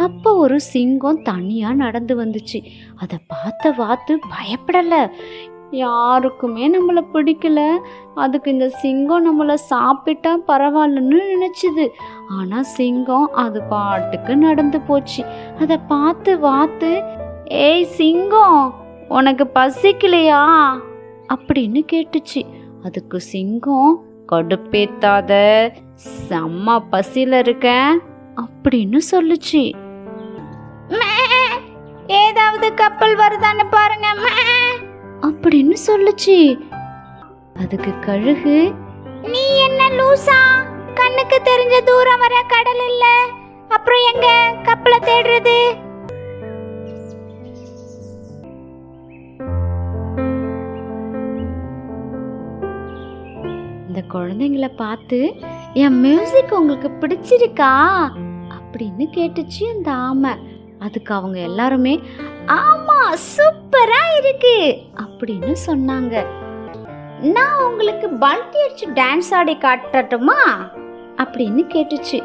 அப்போ ஒரு சிங்கம் தனியா நடந்து வந்துச்சு. அதை பார்த்த வாத்து பயப்படல. யாருக்குமே நம்மளை பிடிக்கல, அதுக்கு இந்த சிங்கம் நம்மளை சாப்பிட்டா பரவாயில்லன்னு நினைச்சுது. ஆனா சிங்கம் அது பாட்டுக்கு நடந்து போச்சு. அதை பார்த்து வாத்து, ஏய் சிங்கம், உனக்கு பசிக்கலையா அப்படின்னு கேட்டுச்சு. அதுக்கு சிங்கம், கடுப்பேத்தாத, செம்ம பசியில இருக்க அப்படின்னு சொல்லுச்சு. ஏதாவது கப்பல் வருதான்னு பாருங்க அப்படின்னு சொல்லுச்சு. அதுக்கு கழுகு, நீ என்ன லூசா, கண்ணுக்கு தெரிஞ்ச தூரம் வர கடல் இல்ல, அப்புறம் எங்க கப்பலை தேடுறது? இந்த குழந்தைங்களை பார்த்து, என் மியூசிக் உங்களுக்கு பிடிச்சிருக்கா அப்படின்னு கேட்டுச்சு அந்த ஆமை. அதுக்கு அவங்க எல்லாருமே, ஆமா சூப்பரா இருக்கு அப்படின்னு சொன்னாங்க. நான் உங்களுக்கு பல்டி அடிச்சு டான்ஸ் ஆடி காட்டட்டுமா அப்படின்னு கேட்டுச்சு.